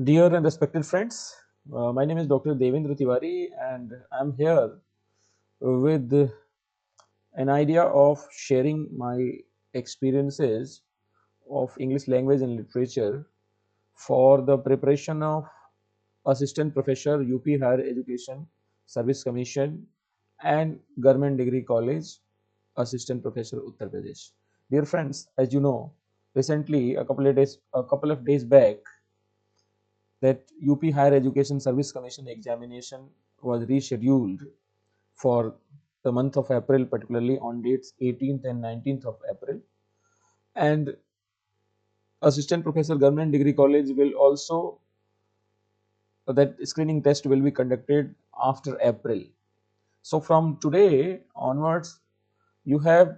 Dear and respected friends, my name is Dr. Devendra Tiwari and I'm here with an idea of sharing my experiences of English language and literature for the preparation of Assistant Professor UP Higher Education Service Commission and Government Degree College Assistant Professor Uttar Pradesh. Dear friends, as you know, recently a couple of days back that UP Higher Education Service Commission examination was rescheduled for the month of April, particularly on dates 18th and 19th of April. And Assistant Professor Government Degree College will also, that screening test will be conducted after April. So from today onwards, you have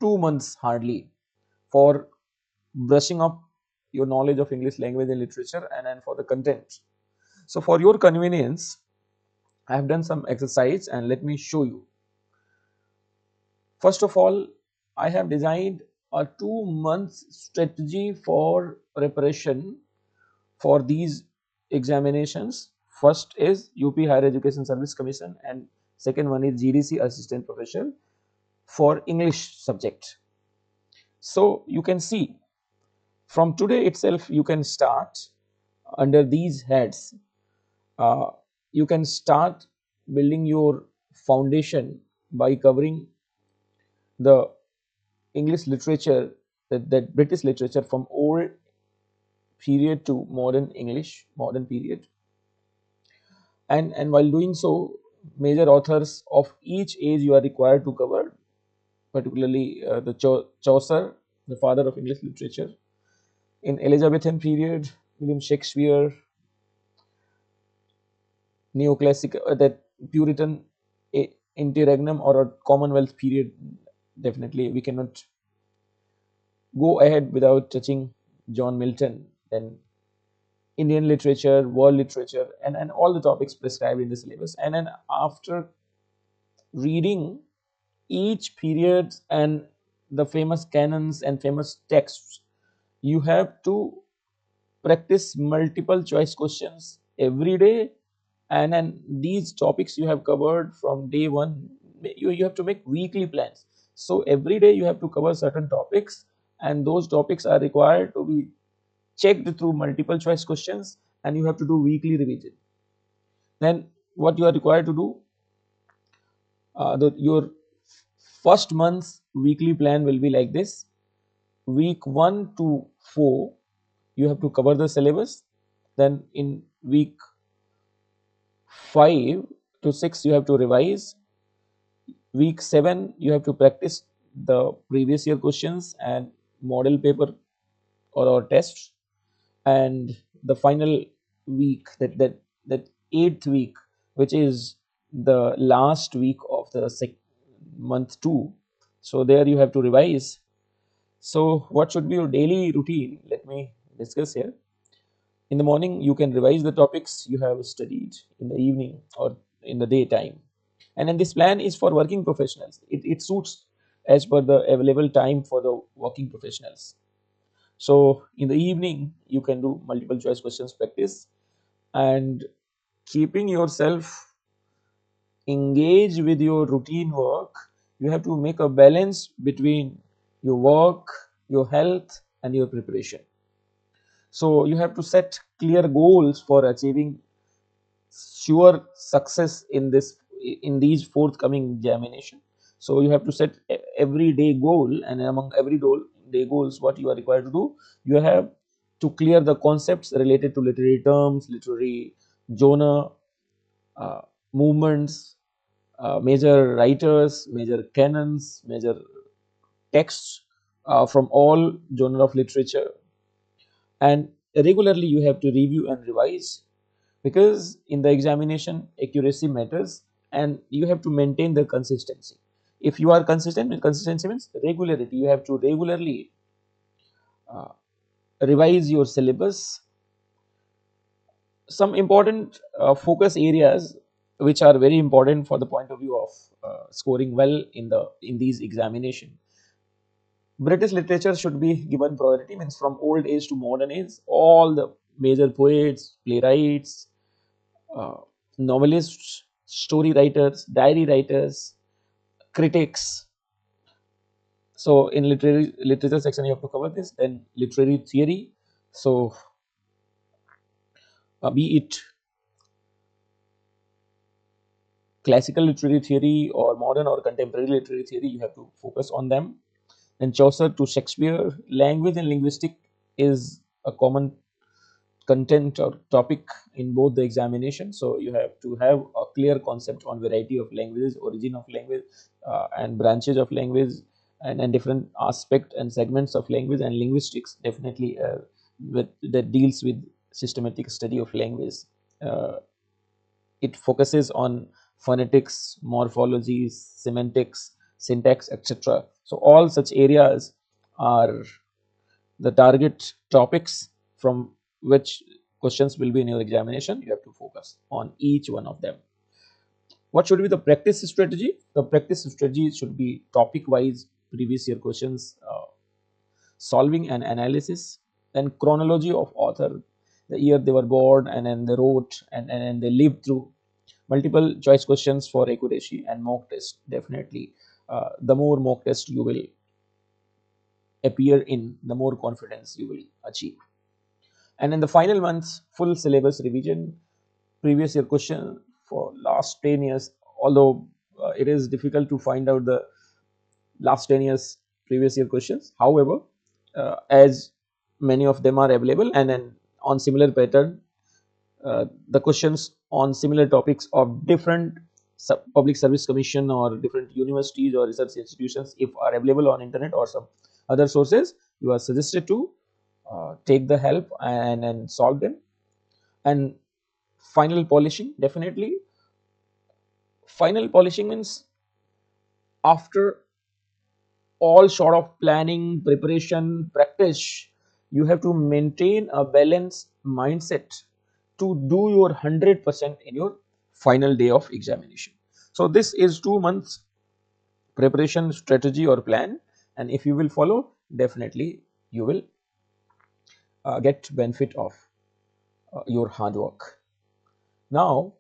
2 months hardly for brushing up your knowledge of English language and literature and for the content. So for your convenience, I have done some exercise and let me show you. First of all, I have designed a 2 month strategy for preparation for these examinations. First is UP Higher Education Service Commission and second one is GDC Assistant Professor for English subject. So you can see from today itself you can start under these heads. Uh, you can start building your foundation by covering the English literature, that British literature from old period to modern English, modern period. And while doing so, major authors of each age you are required to cover, particularly the Chaucer, the father of English literature. In Elizabethan period, William Shakespeare, neoclassic, that Puritan interregnum or a Commonwealth period, definitely we cannot go ahead without touching John Milton, then Indian literature, world literature, and all the topics prescribed in the syllabus. And then after reading each period and the famous canons and famous texts, you have to practice multiple choice questions every day. And then these topics you have covered from day one, you have to make weekly plans. So every day you have to cover certain topics, and those topics are required to be checked through multiple choice questions, and you have to do weekly revision. Then what you are required to do, your first month's weekly plan will be like this. Week 1 to 4 you have to cover the syllabus, then in week 5 to 6 you have to revise, week 7 you have to practice the previous year questions and model paper or tests, and the final week, that eighth week, which is the last week of the month 2, so there you have to revise. So what should be your daily routine? Let me discuss here. In the morning you can revise the topics you have studied in the evening or in the daytime, and then this plan is for working professionals. It suits as per the available time for the working professionals. So in the evening, you can do multiple choice questions practice, and keeping yourself engaged with your routine work, you have to make a balance between your work, your health, and your preparation. So you have to set clear goals for achieving sure success in these forthcoming examination. So you have to set everyday goal, and among day goals, what you are required to do, you have to clear the concepts related to literary terms, literary genre, uh, movements, major writers, major canons, major texts from all genre of literature, and regularly you have to review and revise, because in the examination accuracy matters and you have to maintain the consistency. If you are consistent, and consistency means regularity, you have to regularly uh, revise your syllabus. Some important focus areas which are very important for the point of view of scoring well in these examination. British literature should be given priority, means from old age to modern age, all the major poets, playwrights, uh, novelists, story writers, diary writers, critics. So in literature section, you have to cover this. Then literary theory. So be it classical literary theory or modern or contemporary literary theory, you have to focus on them. And Chaucer to Shakespeare, language and linguistic is a common content or topic in both the examination. So you have to have a clear concept on variety of languages, origin of language, and branches of language, and different aspect and segments of language. And linguistics definitely that deals with systematic study of language. Uh, it focuses on phonetics, morphology, semantics, syntax, etc. So all such areas are the target topics from which questions will be in your examination. You have to focus on each one of them. What should be the practice strategy? The practice strategy should be topic wise previous year questions, solving and analysis, then chronology of author, the year they were born, and then they wrote, and they lived through, multiple choice questions for accuracy, and mock test. Definitely the more mock test you will appear in, the more confidence you will achieve. And in the final months, full syllabus revision, previous year question for last 10 years, although it is difficult to find out the last 10 years previous year questions. However, as many of them are available, and then on similar pattern, the questions on similar topics of different public service commission or different universities or research institutions, if are available on internet or some other sources, you are suggested to take the help and solve them. And final polishing, definitely final polishing means after all sort of planning, preparation, practice, you have to maintain a balanced mindset to do your 100% in your final day of examination. So this is 2 months preparation strategy or plan, and if you will follow, definitely you will get benefit of your hard work. Now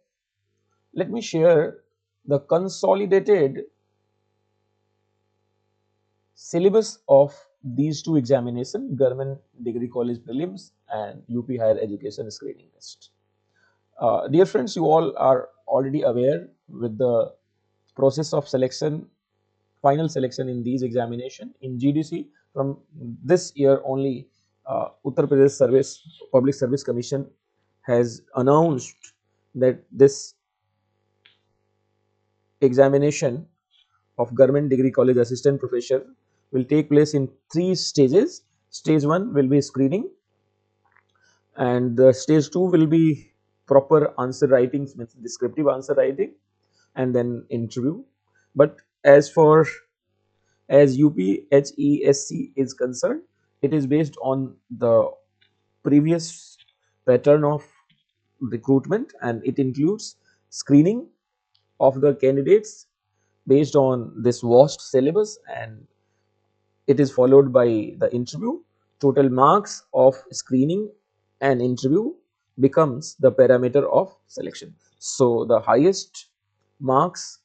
let me share the consolidated syllabus of these two examinations, government degree college prelims and UP higher education screening test. Dear friends, you all are already aware with the process of selection, final selection in these examination. In GDC from this year only, Uttar Pradesh Service Public Service Commission has announced that this examination of government degree college assistant professor will take place in 3 stages. Stage 1 will be screening, and the stage 2 will be proper answer writing, means descriptive answer writing, and then interview. But as UPHESC is concerned, it is based on the previous pattern of recruitment, and it includes screening of the candidates based on this vast syllabus, and it is followed by the interview. Total marks of screening and interview becomes the parameter of selection. So the highest marks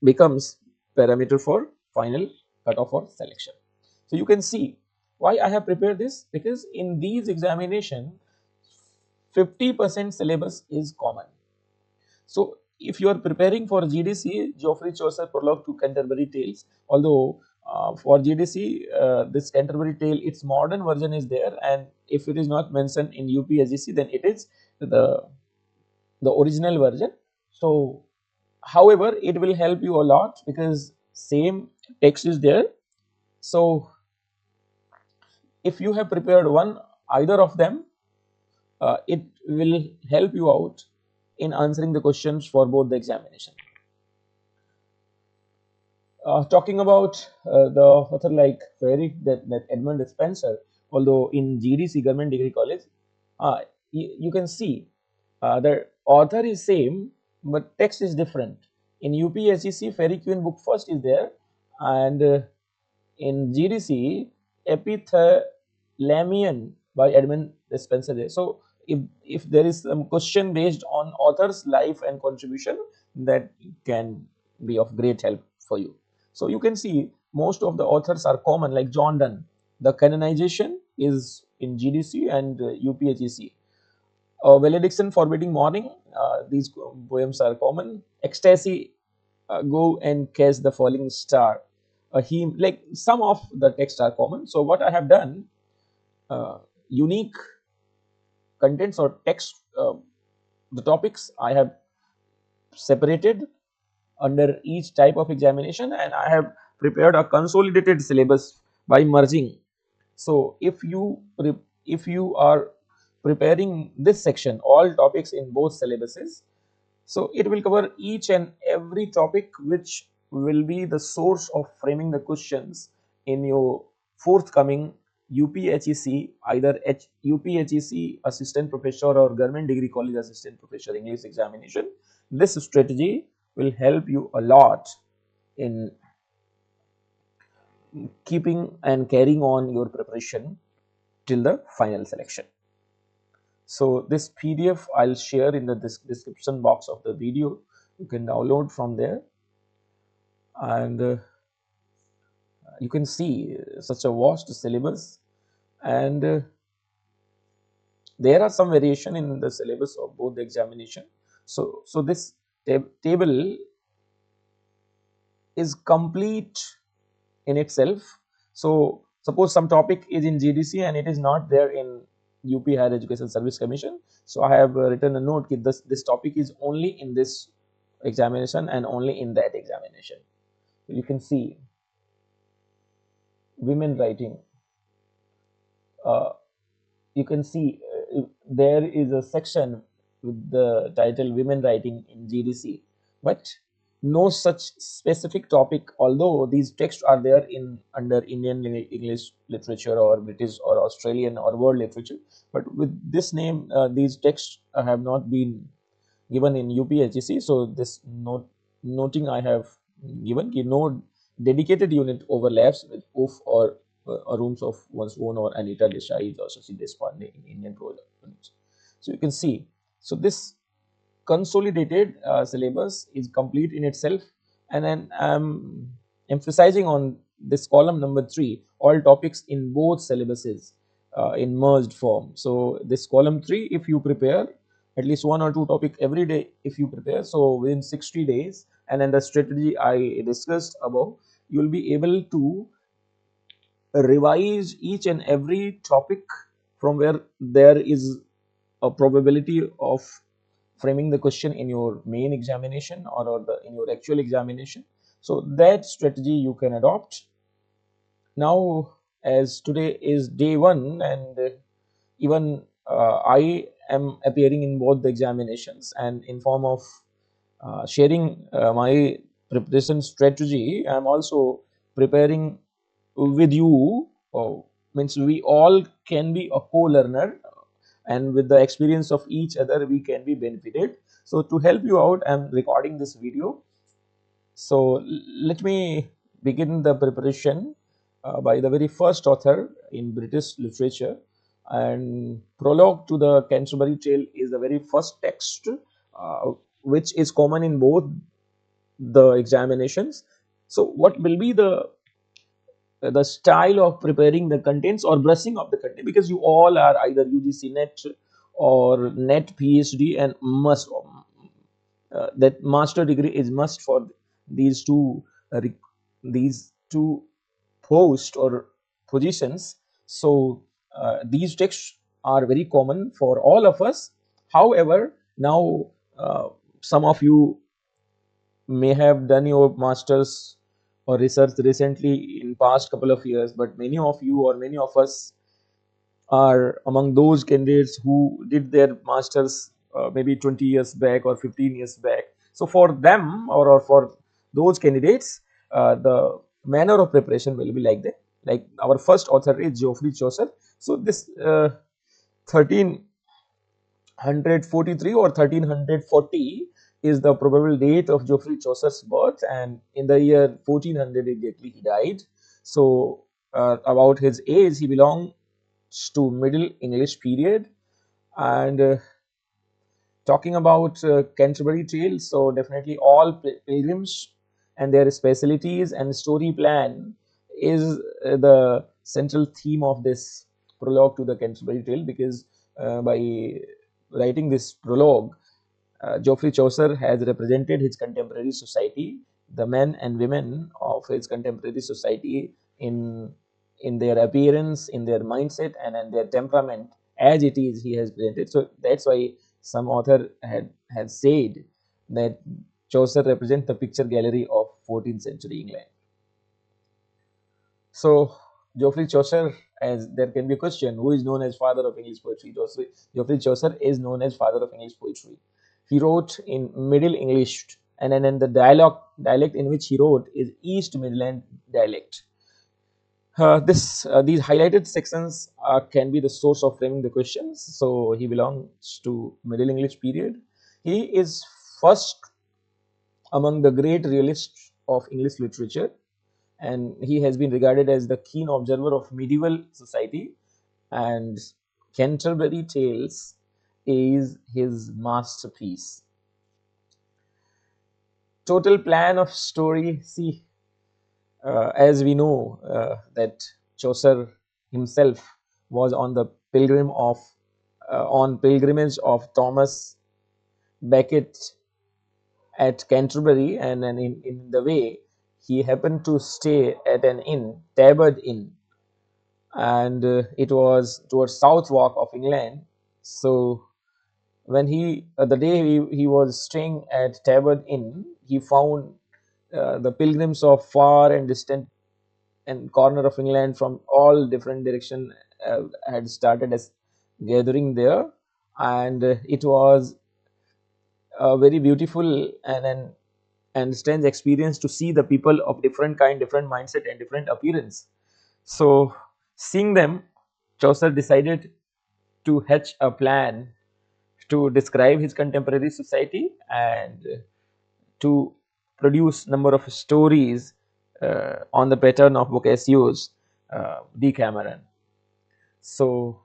becomes parameter for final cutoff or selection. So you can see why I have prepared this, because in these examination 50% syllabus is common. So if you are preparing for GDC, Geoffrey Chaucer Prologue to Canterbury Tales, although for GDC, this Canterbury Tale, its modern version is there, and if it is not mentioned in UPSGC, then it is the original version. So, however, it will help you a lot because same text is there. So, if you have prepared one, either of them, it will help you out in answering the questions for both the examination. Talking about the author like Fairy, that Edmund Spencer, although in GDC Government Degree College, you can see the author is same, but text is different. In UPSGC, Fairy Queen Book First is there, and in GDC, epithalamion by Edmund Spencer. So if there is some question based on author's life and contribution, that can be of great help for you. So you can see most of the authors are common, like John Donne. The canonization is in GDC and UPHEC. Valediction, Forbidding Morning, these poems are common. Ecstasy, Go and Catch the Falling Star, a hymn, like some of the texts are common. So what I have done, unique contents or text, the topics I have separated under each type of examination, and I have prepared a consolidated syllabus by merging. So if you are preparing this section, all topics in both syllabuses, so it will cover each and every topic which will be the source of framing the questions in your forthcoming UPHEC, either UPHEC assistant professor or government degree college assistant professor English examination. This strategy will help you a lot in keeping and carrying on your preparation till the final selection. So this PDF I'll share in the description box of the video. You can download from there, and you can see such a vast syllabus, and there are some variation in the syllabus of both the examination. So this table is complete in itself. So suppose some topic is in GDC and it is not there in UP Higher Education Service Commission. So I have written a note that this topic is only in this examination and only in that examination. You can see women writing. You can see there is a section with the title Women Writing in GDC, but no such specific topic, although these texts are there in under Indian English literature or British or Australian or world literature, but with this name these texts have not been given in UPHEC. So this noting I have given, no dedicated unit overlaps with UF or Rooms of One's Own or Anita Desai or Shashi Deshpande in Indian prose units. So you can see, so this consolidated syllabus is complete in itself, and then I'm emphasizing on this column number 3, all topics in both syllabuses in merged form. So this column 3, if you prepare at least 1 or 2 topic every day, if you prepare, so within 60 days, and then the strategy I discussed above, you will be able to revise each and every topic from where there is a probability of framing the question in your main examination or in your actual examination. So that strategy you can adopt. Now, as today is day 1, and even I am appearing in both the examinations, and in form of sharing my preparation strategy, I am also preparing with you. Means we all can be a co-learner, and with the experience of each other we can be benefited. So to help you out, I am recording this video. So let me begin the preparation by the very first author in British literature, and Prologue to the Canterbury Tale is the very first text which is common in both the examinations. So what will be the style of preparing the contents or brushing of the content, because you all are either UGC net or net PhD, and must that master degree is must for these two these two post or positions. So these texts are very common for all of us. However, now some of you may have done your masters or research recently in past couple of years, but many of you or many of us are among those candidates who did their masters maybe 20 years back or 15 years back. So for them, or for those candidates, the manner of preparation will be like that. Like our first author is Geoffrey Chaucer. So this 1343 or 1340 is the probable date of Geoffrey Chaucer's birth, and in the year 1400 exactly he died. So about his age, he belongs to Middle English period. And talking about Canterbury Tales, so definitely all pilgrims and their specialties and story plan is the central theme of this prologue to the Canterbury Tale, because by writing this prologue, Geoffrey Chaucer has represented his contemporary society, the men and women of his contemporary society, in their appearance, in their mindset, and in their temperament, as it is he has presented. So that's why some author had said that Chaucer represents the picture gallery of 14th century England. So Geoffrey Chaucer, as there can be a question, who is known as father of English poetry? Geoffrey Chaucer is known as father of English poetry. He wrote in Middle English, and then the dialect in which he wrote is East Midland dialect. These highlighted sections can be the source of framing the questions. So he belongs to Middle English period. He is first among the great realists of English literature, and he has been regarded as the keen observer of medieval society. And Canterbury Tales is his masterpiece. Total plan of story. See, as we know that Chaucer himself was on the pilgrimage of Thomas Becket at Canterbury, and then in the way he happened to stay at an inn, Tabard Inn, and it was towards Southwark of England. So when the day he was staying at Tabard Inn, he found the pilgrims of far and distant and corner of England from all different direction had started as gathering there, and it was a very beautiful and strange experience to see the people of different kind, different mindset, and different appearance. So seeing them, Chaucer decided to hatch a plan to describe his contemporary society and to produce number of stories on the pattern of Boccaccio's Decameron. So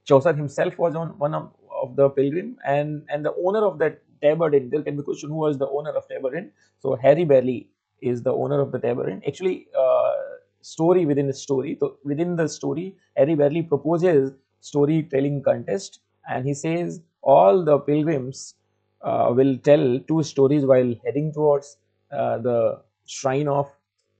Chaucer himself was on one of the pilgrim, and the owner of that Tabard Inn. There can be a question, who was the owner of Tabard Inn? So Harry Barley is the owner of the Tabard Inn. Actually, story within the story. So within the story, Harry Barley proposes storytelling contest, and he says all the pilgrims will tell two stories while heading towards the shrine of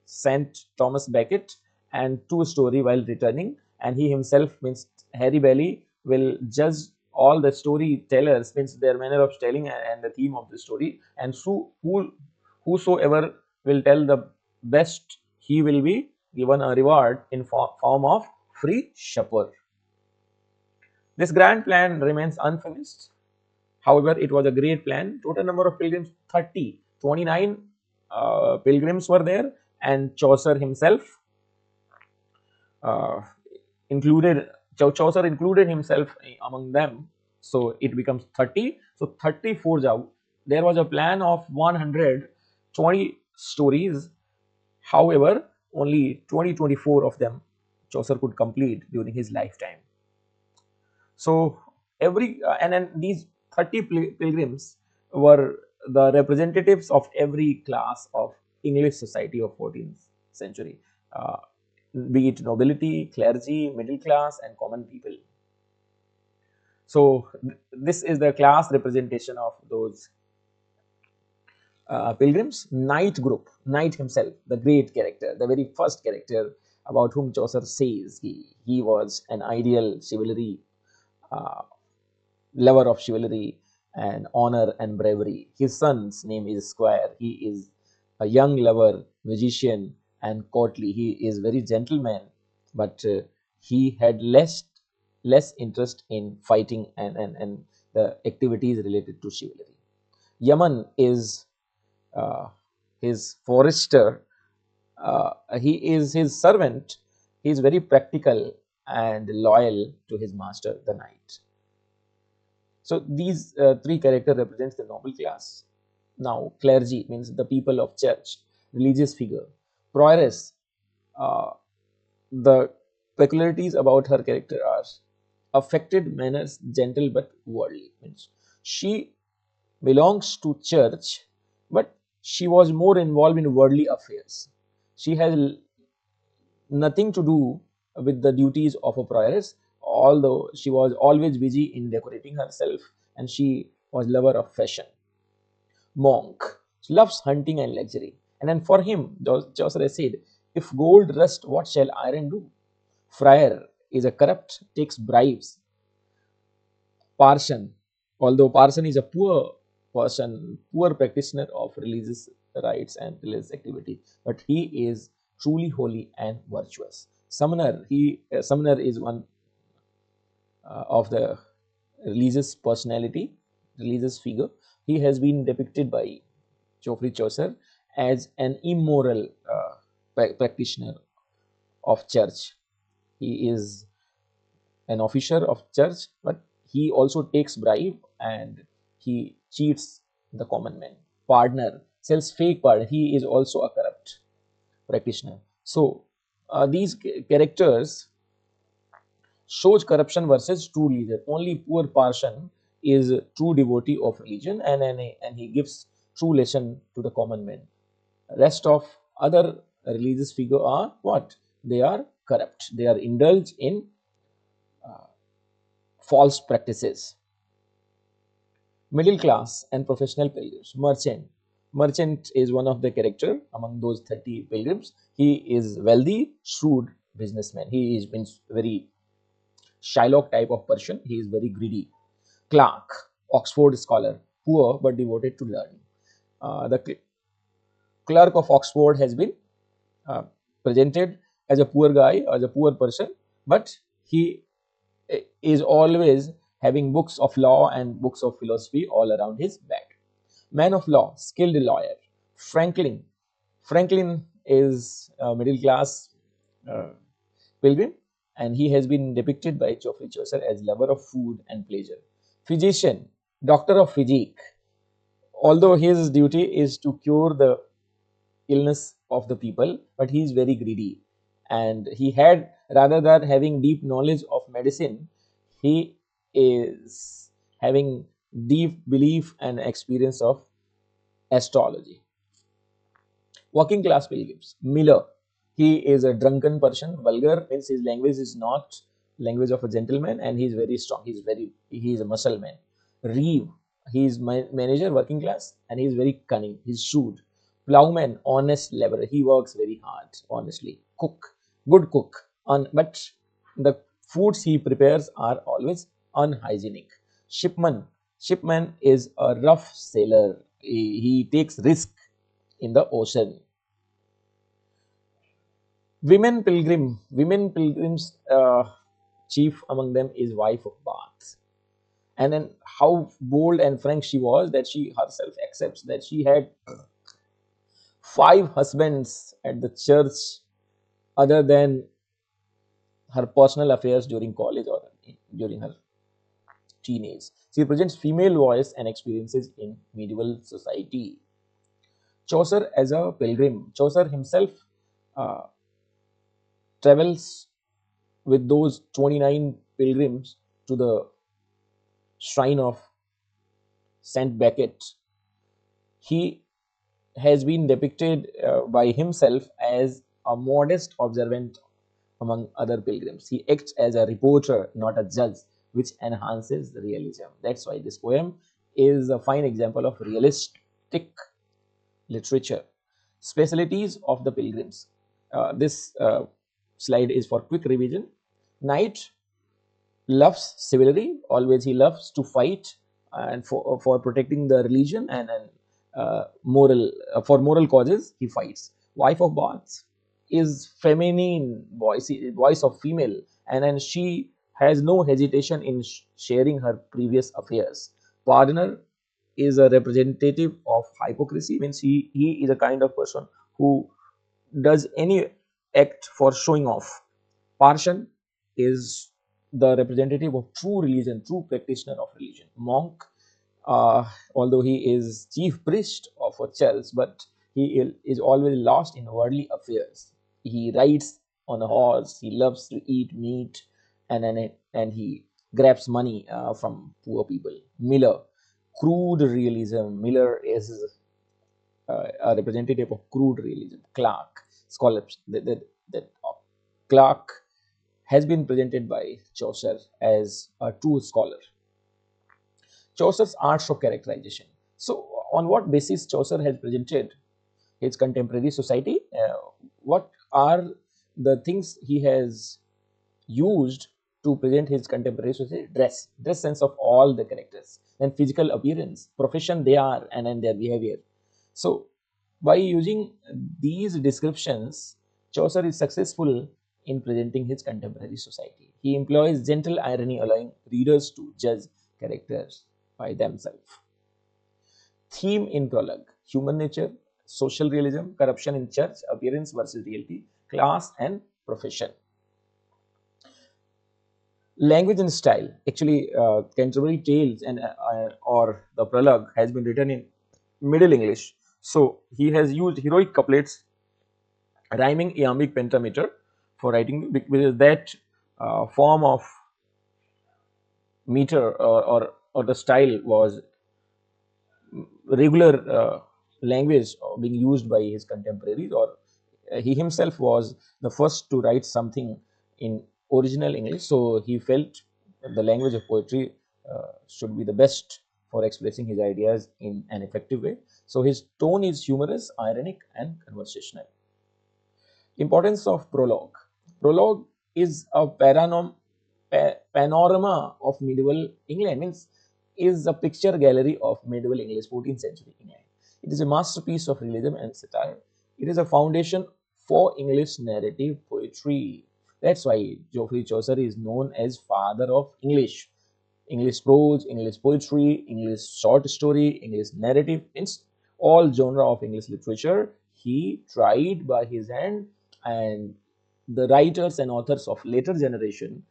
Saint Thomas Becket, and two story while returning. And he himself, means Harry Bailey, will judge all the storytellers, means their manner of telling and the theme of the story, and whosoever will tell the best, he will be given a reward in form of free supper. This grand plan remains unfinished. However, it was a great plan. Total number of pilgrims 30, 29 pilgrims were there, and Chaucer himself uh, included. Chaucer included himself among them, so it becomes 30. So 34 job. There was a plan of 120 stories. However, only 24 of them Chaucer could complete during his lifetime. So every and then these 30 pilgrims were the representatives of every class of English society of 14th century, uh, be it nobility, clergy, middle class, and common people. So this is the class representation of those pilgrims. Knight group, Knight himself, the great character, the very first character about whom Chaucer says he was an ideal chivalry, uh, lover of chivalry and honor and bravery. His son's name is Squire. He is a young lover, magician, and courtly. He is very gentleman, but he had less interest in fighting and the activities related to chivalry. Yaman is uh, his forester. He is his servant. He is very practical and loyal to his master, the knight. So these three characters represents the noble class. Now clergy means the people of church, religious figure. Prioress, uh, the peculiarities about her character are affected manners, gentle but worldly. Means she belongs to church, but she was more involved in worldly affairs. She has nothing to do with the duties of a prioress, although she was always busy in decorating herself and she was lover of fashion. Monk loves hunting and luxury. And then for him, Chaucer said, if gold rust, what shall iron do? Friar is a corrupt, takes bribes. Parson, although Parson is a poor person, poor practitioner of religious rites and religious activity, but he is truly holy and virtuous. Summoner is one of the religious personality, religious figure. He has been depicted by Geoffrey Chaucer as an immoral practitioner of church. He is an officer of church, but he also takes bribe and he cheats the common man. Partner sells fake pardon. He is also a corrupt practitioner. So these characters shows corruption versus true leader. Only poor parson is a true devotee of religion, and he gives true lesson to the common man. Rest of other religious figure are what? They are corrupt. They are indulged in false practices. Middle class and professional pilgrims. Merchant is one of the character among those 30 pilgrims. He is wealthy, shrewd businessman. He is means very Shylock type of person. He is very greedy. Clerk, Oxford scholar, poor but devoted to learning. The clerk of Oxford has been uh, presented as a poor guy, as a poor person, but he is always having books of law and books of philosophy all around his back. Man of law, skilled lawyer. Franklin. Franklin is a middle class uh, pilgrim, and he has been depicted by Geoffrey Chaucer as lover of food and pleasure. Physician, doctor of physique. Although his duty is to cure the illness of the people, but he is very greedy. And he had, rather than having deep knowledge of medicine, he is having deep belief and experience of astrology. Working class pilgrims. Miller. He is a drunken person. Vulgar means his language is not language of a gentleman, and he is very strong. He is a muscle man. Reeve. He is my manager, working class, and he is very cunning. He's shrewd. Plowman, honest laborer. He works very hard, honestly. Cook, good cook. But the foods he prepares are always unhygienic. Shipman is a rough sailor. He takes risk in the ocean. Women pilgrims, chief among them is wife of Bath. And then how bold and frank she was that she herself accepts that she had 5 husbands at the church other than her personal affairs during college or during her teenage. She represents female voice and experiences in medieval society. Chaucer as a pilgrim. Chaucer himself uh, travels with those 29 pilgrims to the shrine of Saint Becket. He has been depicted by himself as a modest observant among other pilgrims. He acts as a reporter, not a judge, which enhances the realism. That's why this poem is a fine example of realistic literature. Specialties of the pilgrims. This slide is for quick revision. Knight loves chivalry. Always he loves to fight and for protecting the religion and moral for moral causes he fights. Wife of Bath is feminine voice of female, and she has no hesitation in sharing her previous affairs. Pardoner is a representative of hypocrisy. Means he is a kind of person who does any act for showing off. Parson is the representative of true religion, true practitioner of religion. Monk, although he is chief priest of a church, but is always lost in worldly affairs. He rides on a horse. He loves to eat meat, and he grabs money from poor people. Miller, crude realism. Miller is a representative of crude realism. Clark, scholars that Clark has been presented by Chaucer as a true scholar. Chaucer's arts of characterization. So, on what basis Chaucer has presented his contemporary society? What are the things he has used to present his contemporary society? Dress sense of all the characters, and physical appearance, profession they are, and their behavior. So, by using these descriptions, Chaucer is successful in presenting his contemporary society. He employs gentle irony, allowing readers to judge characters by themselves. Theme in prologue: human nature, social realism, corruption in church, appearance versus reality, class and profession. Language and style. Actually, Canterbury Tales and or the prologue has been written in Middle English. So he has used heroic couplets, rhyming iambic pentameter for writing, because that form of meter or the style was regular language being used by his contemporaries, or he himself was the first to write something in original English. So he felt the language of poetry should be the best for expressing his ideas in an effective way. So his tone is humorous, ironic, and conversational. Importance of prologue. Prologue is a panorama of medieval England, means is a picture gallery of medieval English, 14th century England. It is a masterpiece of realism and satire. It is a foundation for English narrative poetry. That's why Geoffrey Chaucer is known as father of English prose, English poetry, English short story, English narrative, means all genre of English literature he tried by his hand, and the writers and authors of later generation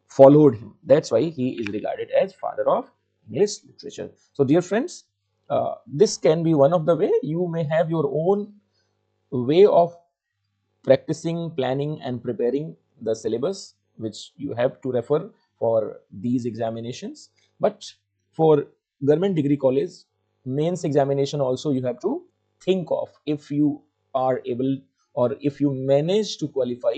followed him. That's why he is regarded as father of English literature. So, dear friends, this can be one of the way. You may have your own way of practicing, planning, and preparing the syllabus, which you have to refer for these examinations. But for government degree college mains examination also, you have to think of, if you are able or if you manage to qualify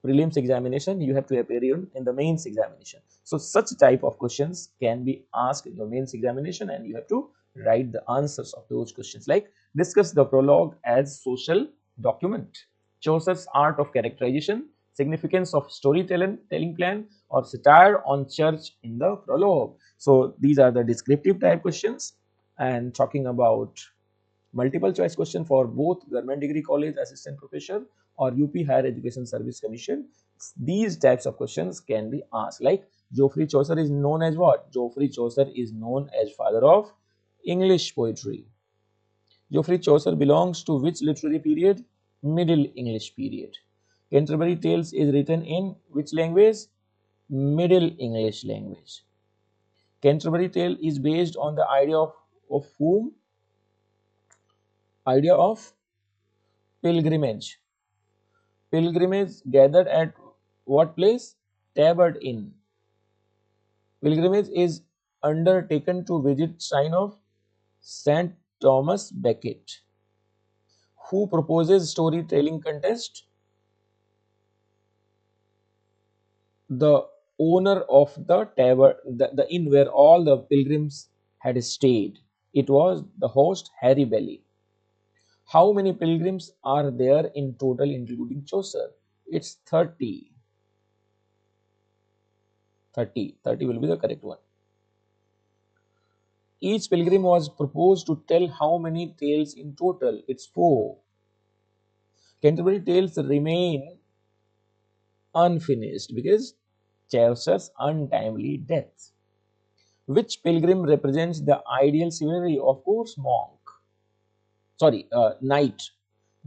prelims examination, you have to appear in the mains examination. So such type of questions can be asked in your mains examination, and you have to write the answers of those questions, like discuss the prologue as social document, Chaucer's art of characterization, significance of storytelling plan, or satire on church in the prologue. So these are the descriptive type questions. And talking about multiple choice question for both government degree college assistant professor or UP Higher Education Service Commission, these types of questions can be asked, like Geoffrey Chaucer is known as what? Geoffrey Chaucer is known as father of English poetry. Geoffrey Chaucer belongs to which literary period? Middle English period. Canterbury Tales is written in which language? Middle English language. Canterbury Tale is based on the idea of whom? Idea of pilgrimage. Pilgrimage gathered at what place? Tabard Inn. Pilgrimage is undertaken to visit shrine of St. Thomas Becket. Who proposes storytelling contest? The owner of the tabard, the inn where all the pilgrims had stayed. It was the host Harry Bailey. How many pilgrims are there in total including Chaucer? It's 30. 30 will be the correct one. Each pilgrim was proposed to tell how many tales in total? It's 4. Canterbury Tales remain unfinished because Chaucer's untimely death. Which pilgrim represents the ideal chivalry? Of course, monk. Sorry, knight,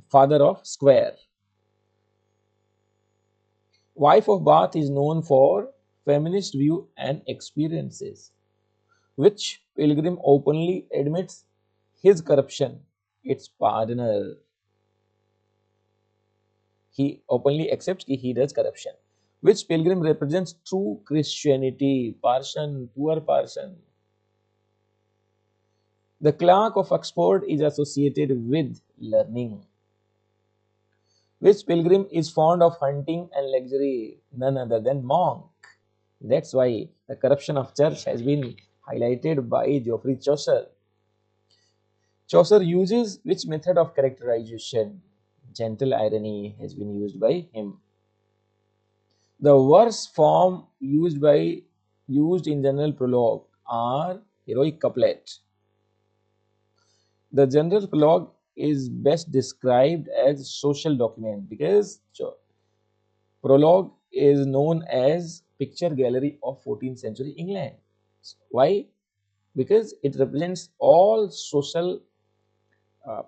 father of square. Wife of Bath is known for feminist view and experiences. Which pilgrim openly admits his corruption? its partner. He openly accepts that he does corruption. Which pilgrim represents true Christianity? Parson, poor Parson. The clerk of Oxford is associated with learning. Which pilgrim is fond of hunting and luxury? None other than monk. That's why the corruption of church has been highlighted by Geoffrey Chaucer. Chaucer uses which method of characterization? Gentle irony has been used by him. The verse form used in general prologue are heroic couplet. The general prologue is best described as social document because prologue is known as picture gallery of 14th century England. Why? Because it represents all social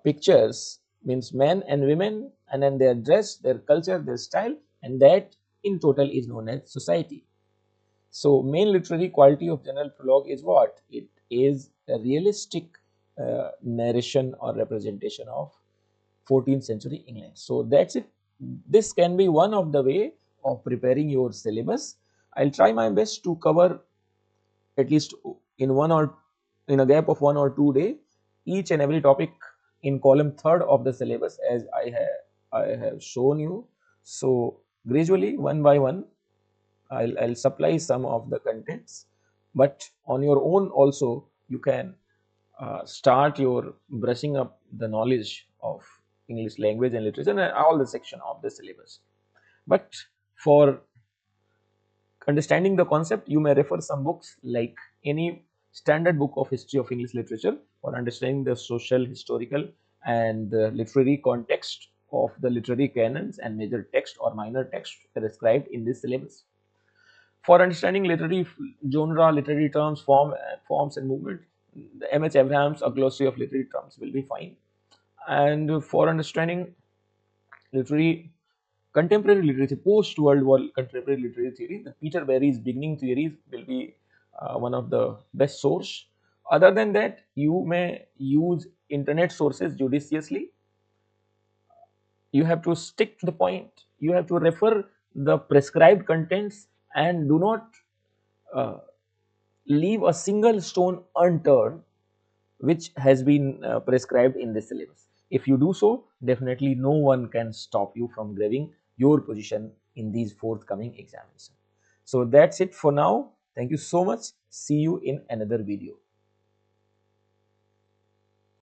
pictures, means men and women, and then their dress, their culture, their style, and that in total is known as society. So, main literary quality of general prologue is what? It is a realistic narration or representation of 14th century England. So, that's it. This can be one of the way of preparing your syllabus. I'll try my best to cover at least in one or in a gap of 1 or 2 days each and every topic in column third of the syllabus as I have shown you. So gradually one by one I'll supply some of the contents, but on your own also you can start your brushing up the knowledge of English language and literature and all the section of the syllabus. But for understanding the concept, you may refer some books like any standard book of history of English literature for understanding the social, historical, and the literary context of the literary canons and major text or minor text described in this syllabus. For understanding literary genre, literary terms, forms and movement, the M.H. Abraham's A Glossary of Literary Terms will be fine. And for understanding literary contemporary literature, post-World War contemporary literary theory, the Peter Berry's beginning theories will be one of the best source. Other than that, you may use internet sources judiciously. You have to stick to the point. You have to refer the prescribed contents and do not uh, leave a single stone unturned which has been prescribed in this syllabus. If you do so, definitely no one can stop you from grabbing your position in these forthcoming examinations. So that's it for now. Thank you so much. See you in another video.